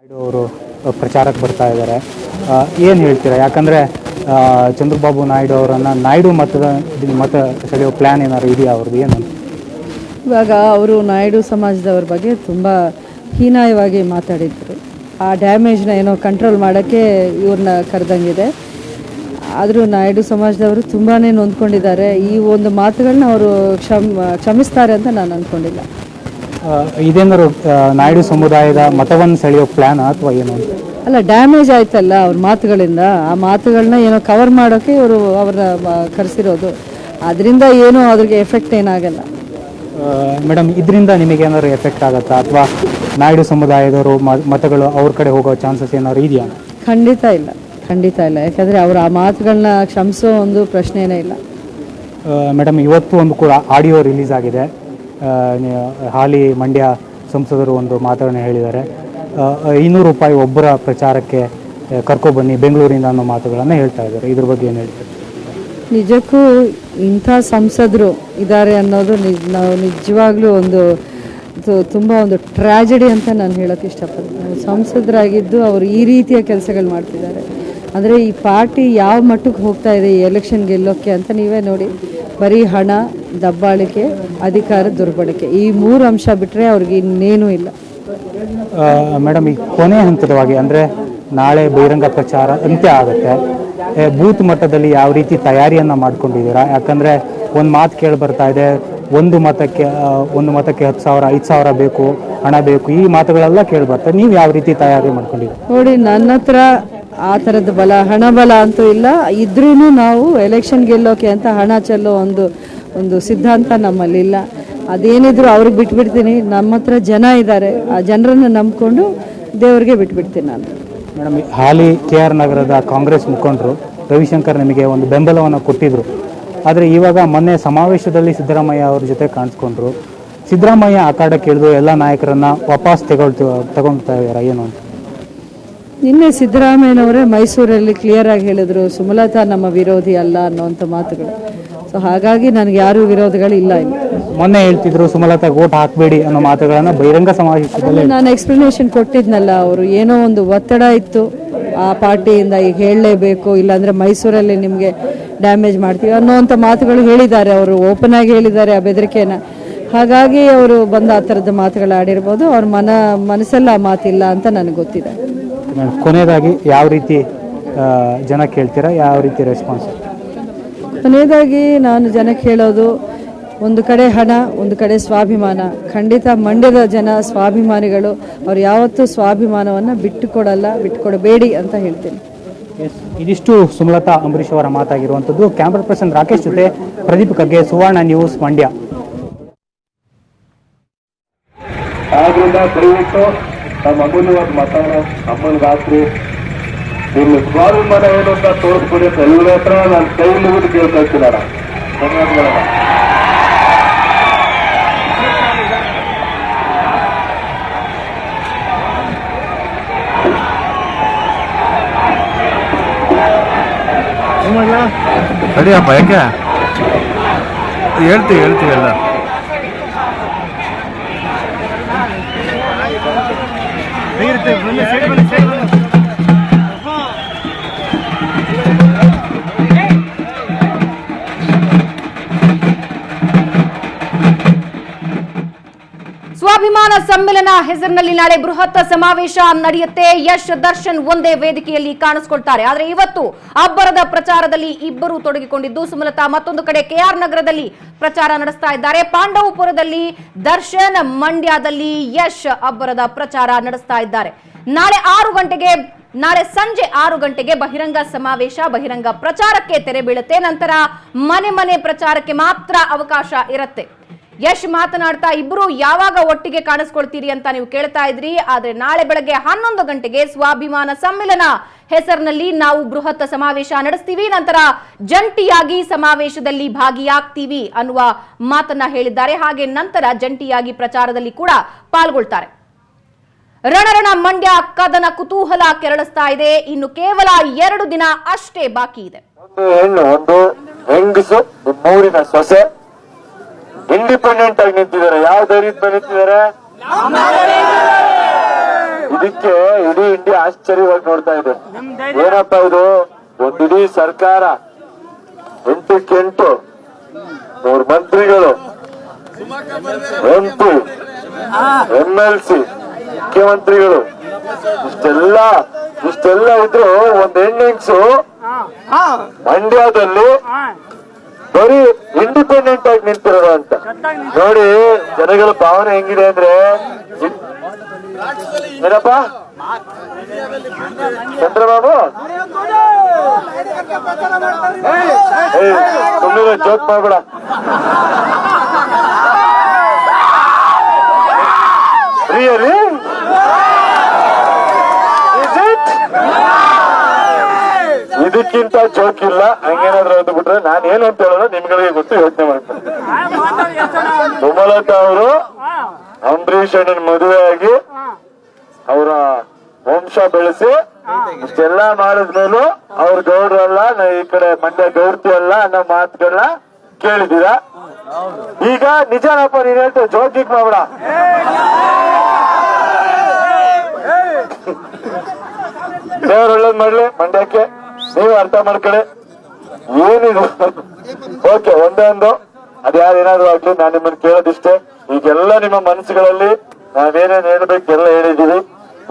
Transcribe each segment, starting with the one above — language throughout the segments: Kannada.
ನಾಯ್ಡು ಅವರು ಪ್ರಚಾರಕ್ಕೆ ಬರ್ತಾ ಇದ್ದಾರೆ. ಏನು ಹೇಳ್ತೀರಾ? ಯಾಕಂದರೆ ಚಂದ್ರಬಾಬು ನಾಯ್ಡು ಅವರನ್ನು ನಾಯ್ಡು ಮತ ಸೆಳೆಯೋ ಪ್ಲ್ಯಾನ್ ಏನಾದ್ರು ಇದೆಯಾ ಅವ್ರದ್ದು? ಏನು ಇವಾಗ ಅವರು ನಾಯ್ಡು ಸಮಾಜದವ್ರ ಬಗ್ಗೆ ತುಂಬ ಹೀನಾಯವಾಗಿ ಮಾತಾಡಿದ್ರು. ಆ ಡ್ಯಾಮೇಜ್ನ ಏನೋ ಕಂಟ್ರೋಲ್ ಮಾಡೋಕ್ಕೆ ಇವ್ರನ್ನ ಕರೆದಂಗಿದೆ. ಆದರೂ ನಾಯ್ಡು ಸಮಾಜದವರು ತುಂಬಾ ನೊಂದ್ಕೊಂಡಿದ್ದಾರೆ. ಈ ಒಂದು ಮಾತುಗಳನ್ನ ಅವರು ಕ್ಷಮಿಸ್ತಾರೆ ಅಂತ ನಾನು ಅಂದ್ಕೊಂಡಿಲ್ಲ. ಇದೇನಾದ್ರು ನಾಯ್ಡು ಸಮುದಾಯದ ಮತವನ್ನು ಸೆಳೆಯೋ ಪ್ಲ್ಯಾನ್ ಅಥವಾ ಏನು? ಅಲ್ಲ, ಡ್ಯಾಮೇಜ್ ಆಯ್ತಲ್ಲ ಅವ್ರ ಮಾತುಗಳಿಂದ. ಆ ಮಾತುಗಳನ್ನ ಏನೋ ಕವರ್ ಮಾಡೋಕ್ಕೆ ಇವರು ಅವ್ರನ್ನ ಕರೆಸಿರೋದು. ಅದರಿಂದ ಏನೂ ಅದ್ರಿಗೆ ಎಫೆಕ್ಟ್ ಏನಾಗಲ್ಲ. ಮೇಡಮ್, ಇದರಿಂದ ನಿಮಗೆ ಏನಾದ್ರು ಎಫೆಕ್ಟ್ ಆಗುತ್ತಾ ಅಥವಾ ನಾಯ್ಡು ಸಮುದಾಯದವರು ಮತಗಳು ಅವ್ರ ಕಡೆ ಹೋಗೋ ಚಾನ್ಸಸ್ ಏನಾದ್ರು ಇದೆಯಾ? ಖಂಡಿತ ಇಲ್ಲ, ಖಂಡಿತ ಇಲ್ಲ. ಯಾಕಂದರೆ ಅವರು ಆ ಮಾತುಗಳನ್ನ ಕ್ಷಮಿಸೋ ಒಂದು ಪ್ರಶ್ನೆನೇ ಇಲ್ಲ. ಮೇಡಮ್, ಇವತ್ತು ಒಂದು ಕೂಡ ಆಡಿಯೋ ರಿಲೀಸ್ ಆಗಿದೆ. ಹಾಲಿ ಮಂಡ್ಯ ಸಂಸದರು ಒಂದು ಮಾತನ್ನು ಹೇಳಿದ್ದಾರೆ. 500 ರೂಪಾಯಿ ಒಬ್ಬರ ಪ್ರಚಾರಕ್ಕೆ ಕರ್ಕೊಬನ್ನಿ ಬೆಂಗಳೂರಿಂದ ಅನ್ನೋ ಮಾತುಗಳನ್ನು ಹೇಳ್ತಾ ಇದ್ದಾರೆ. ಇದ್ರ ಬಗ್ಗೆ ಏನು ಹೇಳ್ತಾರೆ? ನಿಜಕ್ಕೂ ಇಂಥ ಸಂಸದರು ಇದ್ದಾರೆ ಅನ್ನೋದು ನಾವು ನಿಜವಾಗ್ಲೂ ತುಂಬ ಒಂದು ಟ್ರ್ಯಾಜಿಡಿ ಅಂತ ನಾನು ಹೇಳೋಕ್ಕೆ ಇಷ್ಟಪಡ್ತೀನಿ. ಸಂಸದರಾಗಿದ್ದು ಅವರು ಈ ರೀತಿಯ ಕೆಲಸಗಳು ಮಾಡ್ತಿದ್ದಾರೆ ಅಂದರೆ ಈ ಪಾರ್ಟಿ ಯಾವ ಮಟ್ಟಕ್ಕೆ ಹೋಗ್ತಾ ಇದೆ ಈ ಎಲೆಕ್ಷನ್ ಗೆಲ್ಲೋಕ್ಕೆ ಅಂತ ನೀವೇ ನೋಡಿ. ಬರೀ ಹಣ, ದಬ್ಬಾಳಿಕೆ, ಅಧಿಕಾರ ದುರ್ಬಳಕೆ, ಈ 3 ಅಂಶ ಬಿಟ್ಟರೆ ಅವ್ರಿಗೆ ಇನ್ನೇನೂ ಇಲ್ಲ. ಮೇಡಮ್, ಈ ಕೊನೆ ಹಂತದವಾಗಿ ಅಂದರೆ ನಾಳೆ ಬಹಿರಂಗ ಪ್ರಚಾರ ಅಂತ್ಯ ಆಗುತ್ತೆ. ಬೂತ್ ಮಟ್ಟದಲ್ಲಿ ಯಾವ ರೀತಿ ತಯಾರಿಯನ್ನು ಮಾಡ್ಕೊಂಡಿದ್ದೀರಾ? ಯಾಕಂದರೆ ಒಂದು ಮಾತು ಕೇಳಿ ಬರ್ತಾ ಇದೆ, ಒಂದು ಮತಕ್ಕೆ 10,000 5,000 ಬೇಕು, ಹಣ ಬೇಕು, ಈ ಮಾತುಗಳೆಲ್ಲ ಕೇಳಿ ಬರ್ತಾರೆ. ನೀವು ಯಾವ ರೀತಿ ತಯಾರಿ ಮಾಡ್ಕೊಂಡಿದ್ದೀರಾ? ನೋಡಿ, ನನ್ನ ಹತ್ರ ಆ ಥರದ ಹಣ ಬಲ ಅಂತೂ ಇಲ್ಲ. ಇದ್ರೂ ನಾವು ಎಲೆಕ್ಷನ್ ಗೆಲ್ಲೋಕೆ ಅಂತ ಹಣ ಚೆಲ್ಲೋ ಒಂದು ಸಿದ್ಧಾಂತ ನಮ್ಮಲ್ಲಿಲ್ಲ. ಅದೇನಿದ್ರು ಅವ್ರಿಗೆ ಬಿಟ್ಬಿಡ್ತೀನಿ. ನಮ್ಮ ಹತ್ರ ಜನ ಇದ್ದಾರೆ, ಆ ಜನರನ್ನು ನಂಬಿಕೊಂಡು ದೇವ್ರಿಗೆ ಬಿಟ್ಬಿಡ್ತೀನಿ ನಾನು. ಮೇಡಮ್, ಹಾಲಿ KR ನಗರದ ಕಾಂಗ್ರೆಸ್ ಮುಖಂಡರು ರವಿಶಂಕರ್ ನಿಮಗೆ ಒಂದು ಬೆಂಬಲವನ್ನು ಕೊಟ್ಟಿದ್ದರು. ಆದರೆ ಇವಾಗ ಮೊನ್ನೆ ಸಮಾವೇಶದಲ್ಲಿ ಸಿದ್ದರಾಮಯ್ಯ ಅವ್ರ ಜೊತೆ ಕಾಣಿಸ್ಕೊಂಡ್ರು. ಸಿದ್ದರಾಮಯ್ಯ ಅಖಾಡಕ್ಕೆ ಇಳಿದು ಎಲ್ಲ ನಾಯಕರನ್ನು ವಾಪಸ್ ತಗೊಳ್ತಾ ಇದ್ದಾರೆ, ಏನು ಅಂತ? ನಿನ್ನೆ ಸಿದ್ದರಾಮಯ್ಯನವರೇ ಮೈಸೂರಲ್ಲಿ ಕ್ಲಿಯರಾಗಿ ಹೇಳಿದರು, ಸುಮಲತಾ ನಮ್ಮ ವಿರೋಧಿ ಅಲ್ಲ ಅನ್ನೋವಂಥ ಮಾತುಗಳು. ಸೊ ಹಾಗಾಗಿ ನನಗೆ ಯಾರೂ ವಿರೋಧಿಗಳು ಇಲ್ಲ. ಮೊನ್ನೆ ಹೇಳ್ತಿದ್ರು ಸುಮಲತಾ ಓಟ್ ಹಾಕಬೇಡಿ ಅನ್ನೋ ಮಾತುಗಳನ್ನು ಬಹಿರಂಗ ಸಮಾವೇಶದಲ್ಲಿ ನಾನು ಎಕ್ಸ್ಪ್ಲನೇಷನ್ ಕೊಟ್ಟಿದ್ನಲ್ಲ. ಅವರು ಏನೋ ಒಂದು ಒತ್ತಡ ಇತ್ತು ಆ ಪಾರ್ಟಿಯಿಂದ, ಈಗ ಹೇಳಲೇಬೇಕು, ಇಲ್ಲಾಂದರೆ ಮೈಸೂರಲ್ಲಿ ನಿಮಗೆ ಡ್ಯಾಮೇಜ್ ಮಾಡ್ತೀವಿ ಅನ್ನೋವಂಥ ಮಾತುಗಳು ಹೇಳಿದ್ದಾರೆ. ಅವರು ಓಪನ್ ಆಗಿ ಹೇಳಿದ್ದಾರೆ ಆ ಬೆದರಿಕೆನ. ಹಾಗಾಗಿ ಅವರು ಬಂದ ಆ ಥರದ ಮಾತುಗಳು ಆಡಿರ್ಬೋದು. ಅವ್ರ ಮನಸ್ಸಲ್ಲಿ ಆ ಮಾತಿಲ್ಲ ಅಂತ ನನಗೆ ಗೊತ್ತಿದೆ. ಕೊನೆಯದಾಗಿ ಯಾವ ರೀತಿ ಜನ ಕೇಳ್ತೀರಾ? ಯಾವ ರೀತಿ ರೆಸ್ಪಾನ್ಸ್? ಕೊನೆಯದಾಗಿ ನಾನು ಜನಕ್ಕೆ ಹೇಳೋದು, ಒಂದು ಕಡೆ ಹಣ, ಒಂದು ಕಡೆ ಸ್ವಾಭಿಮಾನ. ಖಂಡಿತ ಮಂಡ್ಯದ ಜನ ಸ್ವಾಭಿಮಾನಿಗಳು. ಅವ್ರು ಯಾವತ್ತೂ ಸ್ವಾಭಿಮಾನವನ್ನು ಬಿಟ್ಟುಕೊಡಬೇಡಿ ಅಂತ ಹೇಳ್ತೀನಿ. ಇದಿಷ್ಟು ಸುಮಲತಾ ಅಂಬರೀಶ್ ಅವರ ಮಾತಾಗಿರುವಂಥದ್ದು. ಕ್ಯಾಮ್ರಾ ಪರ್ಸನ್ ರಾಕೇಶ್ ಜೊತೆ ಪ್ರದೀಪ್ ಕಗ್ಗೆ, ಸುವರ್ಣ ನ್ಯೂಸ್, ಮಂಡ್ಯ. ಆದ್ರಿಂದ ದಯವಿಟ್ಟು ನಮ್ಮ ಅಮೂಲ್ಯವಾದ ಮತನ ಅಮ್ಮನಿಗಾಸ್ರಿ, ನಿಮ್ಮ ಸ್ವಾಭಿಮಾನ ಏನು ಅಂತ ತೋರಿಸ್ಕೊಡಿ ಅಂತ ಎಲ್ಲರ ಹತ್ರ ನಾನು ಕೈ ಮುಗಿದು ಕೇಳ್ತಾ ಇರ್ತೀನಲ್ಲ. ಧನ್ಯವಾದಗಳನ್ನ. ಸರಿಯಪ್ಪ, ಯಾಕೆ ಹೇಳ್ತೀವಿ ಎಲ್ಲ. ಸ್ವಾಭಿಮಾನ ಸಮ್ಮೇಳನ ಹೆಸರಿನಲ್ಲಿ ನಾಳೆ ಬೃಹತ್ ಸಮಾವೇಶ ನಡೆಯುತ್ತೆ. ಯಶ್, ದರ್ಶನ್ ಒಂದೇ ವೇದಿಕೆಯಲ್ಲಿ ಕಾಣಿಸಿಕೊಳ್ತಾರೆ. ಆದರೆ ಇವತ್ತು ಅಬ್ಬರದ ಪ್ರಚಾರದಲ್ಲಿ ಇಬ್ಬರು ತೊಡಗಿಕೊಂಡಿದ್ದು, ಸುಮಲತಾ ಮತ್ತೊಂದು ಕಡೆ KR ನಗರದಲ್ಲಿ ಪ್ರಚಾರ ನಡೆಸ್ತಾ ಇದ್ದಾರೆ. ಪಾಂಡವಪುರದಲ್ಲಿ ದರ್ಶನ್, ಮಂಡ್ಯದಲ್ಲಿ ಯಶ್ ಅಬ್ಬರದ ಪ್ರಚಾರ ನಡೆಸ್ತಾ ಇದ್ದಾರೆ. ನಾಳೆ ಸಂಜೆ 6 ಗಂಟೆಗೆ ಬಹಿರಂಗ ಸಮಾವೇಶ, ಬಹಿರಂಗ ಪ್ರಚಾರಕ್ಕೆ ತೆರೆ ಬೀಳುತ್ತೆ. ನಂತರ ಮನೆ ಪ್ರಚಾರಕ್ಕೆ ಮಾತ್ರ ಅವಕಾಶ ಇರುತ್ತೆ. ಯಶ್ ಮಾತನಾಡ್ತಾ, ಇಬ್ರು ಯಾವಾಗ ಒಟ್ಟಿಗೆ ಕಾಣಿಸ್ಕೊಳ್ತೀರಿ ಅಂತ ನೀವು ಕೇಳ್ತಾ ಇದ್ರಿ. ಆದ್ರೆ ನಾಳೆ ಬೆಳಗ್ಗೆ 11 ಗಂಟೆಗೆ ಸ್ವಾಭಿಮಾನ ಸಮ್ಮೇಳನ ಹೆಸರಿನಲ್ಲಿ ನಾವು ಬೃಹತ್ ಸಮಾವೇಶ ನಡೆಸ್ತೀವಿ, ನಂತರ ಜಂಟಿಯಾಗಿ ಸಮಾವೇಶದಲ್ಲಿ ಭಾಗಿಯಾಗ್ತೀವಿ ಅನ್ನುವ ಮಾತನ್ನ ಹೇಳಿದ್ದಾರೆ. ಹಾಗೆ ನಂತರ ಜಂಟಿಯಾಗಿ ಪ್ರಚಾರದಲ್ಲಿ ಕೂಡ ಪಾಲ್ಗೊಳ್ತಾರೆ. ರಣರಣ ಮಂಡ್ಯ ಕದನ ಕುತೂಹಲ ಕೆರಳಿಸ್ತಾ ಇದೆ. ಇನ್ನು ಕೇವಲ 2 ದಿನ ಅಷ್ಟೇ ಬಾಕಿ ಇದೆ. ಒಂದು ಹೆಣ್ಣು, ಒಂದು ಹೆಂಗಸು, ಮೂರಿನ ಸೊಸೆ ಇಂಡಿಪೆಂಡೆಂಟ್ ಆಗಿ ನಿಂತಿದ್ದಾರೆ. ಯಾವ ಧೈರ್ಯದ ನಿಂತಿದ್ದಾರೆ? ಇದಕ್ಕೆ ಇಡೀ ಇಂಡಿಯಾ ಆಶ್ಚರ್ಯವಾಗಿ ನೋಡ್ತಾ ಇದೆ. ಏನಪ್ಪಾ ಇದು, ಒಂದಿಡೀ ಸರ್ಕಾರ 8ಕ್ಕೆ 8 3 ಮಂತ್ರಿಗಳು, MP, MLC, ಮುಖ್ಯಮಂತ್ರಿಗಳು, ಇಷ್ಟೆಲ್ಲ ಇದ್ರು ಒಂದ್ ಹೆಣ್ಣಿಂಗ್ಸು ಮಂಡ್ಯದಲ್ಲಿ ಬರೀ ಇಂಡಿಪೆಂಡೆಂಟ್ ಆಗಿ ನಿಂತಿರೋದು ಅಂತ ನೋಡಿ. ಜನಗಳ ಭಾವನೆ ಹೆಂಗಿದೆ ಅಂದ್ರೆ, ಏನಪ್ಪ ಚಂದ್ರಬಾಬು ಸುಮ್ಮನೆ ಜೋಕ್ ಮಾಡ್ಬೇಡ. ರಿಯಲಿ ಇದಕ್ಕಿಂತ ಜೋಕ್ ಇಲ್ಲ. ಹಂಗೇನಾದ್ರು ಅಂದ್ಬಿಟ್ರೆ ನಾನು ಏನು ಅಂತ ಹೇಳೋದು ನಿಮ್ಗಳಿಗೆ ಗೊತ್ತು, ಯೋಚನೆ ಮಾಡ್ತೀನಿ. ಸುಮಲತಾ ಅವರು ಅಂಬರೀಷ್ ಅಣ್ಣನ ಮದುವೆ ಆಗಿ ಅವರ ವಂಶ ಬೆಳೆಸಿ ಇಷ್ಟೆಲ್ಲಾ ಮಾಡಿದ್ಮೇಲೂ ಅವ್ರ ಗೌಡ್ರಲ್ಲ, ಈ ಕಡೆ ಮಂಡ್ಯ ಗೌಡ್ತಿ ಅಲ್ಲ ಅನ್ನೋ ಮಾತುಗಳನ್ನ ಕೇಳಿದೀರಾ. ಈಗ ನಿಜನಪ್ಪ ನೀನ್ ಹೇಳ್ತೇವೆ, ಜೋಕಿಕ್ ಮಾಡ್ಬೇಡ. ದೇವ್ರ ಒಳ್ಳೇದ್ ಮಾಡ್ಲಿ ಮಂಡ್ಯಕ್ಕೆ, ನೀವು ಅರ್ಥ ಮಾಡ್ಕೊಳ್ಳಿ ಏನಿದು. ಓಕೆ, ಒಂದೇ ಒಂದು ಅದ್ಯಾರೇನಾದ್ರು ಆಗ್ಲಿ, ನಾನು ನಿಮ್ಮನ್ನ ಕೇಳೋದಿಷ್ಟೇ. ಈಗೆಲ್ಲ ನಿಮ್ಮ ಮನಸ್ಸುಗಳಲ್ಲಿ ನಾವೇನೇನ್ ಹೇಳ್ಬೇಕೆಲ್ಲ ಹೇಳಿದೀವಿ.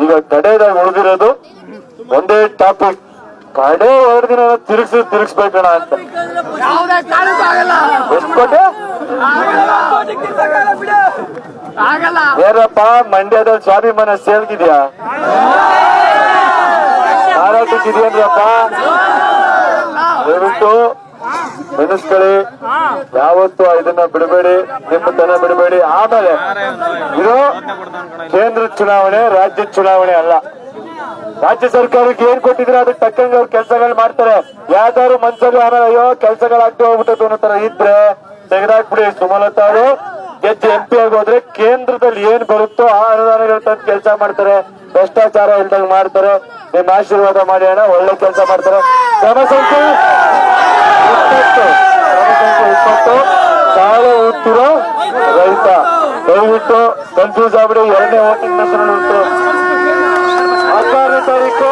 ಈಗ ಕಡೆದಾಗ ಉಳಿದಿರೋದು ಒಂದೇ ಟಾಪಿಕ್, ಕಡೆ 2 ದಿನ ತಿರುಗಿಸ್ಬೇಕಣ ಅಂತ. ಎಷ್ಟು ಕೋಟಿ ಏನಪ್ಪ ಮಂಡ್ಯದಲ್ಲಿ ಸ್ವಾಭಿಮಾನ ಸೇಲ್ಗಿದ್ಯಾ, ಮಾರಾಟಕ್ಕಿದೆಯೇನ್ರಪ್ಪ? ದಯವಿಟ್ಟು ನೆನೆಸ್ಕೊಳ್ಳಿ, ಯಾವತ್ತು ಇದನ್ನ ಬಿಡಬೇಡಿ, ನಿಮ್ಮತನ ಬಿಡಬೇಡಿ. ಆಮೇಲೆ ಇದು ಕೇಂದ್ರ ಚುನಾವಣೆ, ರಾಜ್ಯ ಚುನಾವಣೆ ಅಲ್ಲ. ರಾಜ್ಯ ಸರ್ಕಾರಕ್ಕೆ ಏನ್ ಕೊಟ್ಟಿದ್ರೆ ಅದಕ್ಕೆ ತಕ್ಕಂಗೆ ಅವ್ರು ಕೆಲಸಗಳು ಮಾಡ್ತಾರೆ. ಯಾವ್ದಾದ್ರು ಮನ್ಸಲ್ಲಿ ಆಮೇಲೆ ಅಯ್ಯೋ ಕೆಲಸಗಳಾಗ್ತೇ ಹೋಗ್ಬಿಟ್ಟು ಅನ್ನೋ ತರ ಇದ್ರೆ ತೆಗೆದಾಕ್ಬಿಡಿ. ಸುಮಲತಾ ಅವರು ಗೆದ್ದು MP ಆಗೋದ್ರೆ ಕೇಂದ್ರದಲ್ಲಿ ಏನ್ ಬರುತ್ತೋ ಆ ಅನುದಾನಗಳ ತಂದು ಕೆಲಸ ಮಾಡ್ತಾರೆ, ಭ್ರಷ್ಟಾಚಾರ ಇಲ್ದಂಗ್ ಮಾಡ್ತಾರೆ. ನಿಮ್ ಆಶೀರ್ವಾದ ಮಾಡಿ ಅಣ್ಣ, ಒಳ್ಳೆ ಕೆಲಸ ಮಾಡ್ತಾರೆ. ಜನಸಂಖ್ಯೆ 20 ತಾಳೆ ಉತ್ತಿರೋ ರೈತ. ದಯವಿಟ್ಟು ಕನ್ಫ್ಯೂಸ್ ಆಗ್ಬಿಡಿ. 2ನೇ ವೋಟಿಂಗ್ ಮೆಷಿನ್ ಉಂಟು 16ನೇ ತಾರೀಕು.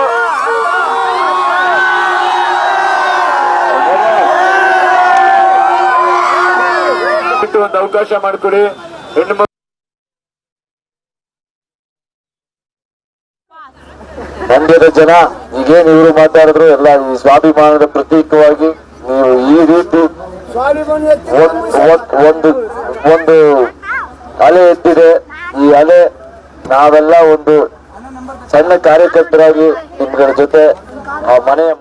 ಒಂದು ಅವಕಾಶ ಮಾಡಿಕೊಡಿ. ಹೆಣ್ಣು ಮಂಡ್ಯದ ಜನ ಈಗೇನು ಇವರು ಮಾತಾಡಿದ್ರು ಎಲ್ಲ ಈ ಸ್ವಾಭಿಮಾನದ ಪ್ರತೀಕವಾಗಿ ನೀವು ಈ ರೀತಿ ಒಂದು ಅಲೆ ಎತ್ತಿದೆ. ಈ ಅಲೆ ನಾವೆಲ್ಲ ಒಂದು ಸಣ್ಣ ಕಾರ್ಯಕರ್ತರಾಗಿ ನಿಮ್ಗಳ ಜೊತೆ ಮನೆಯ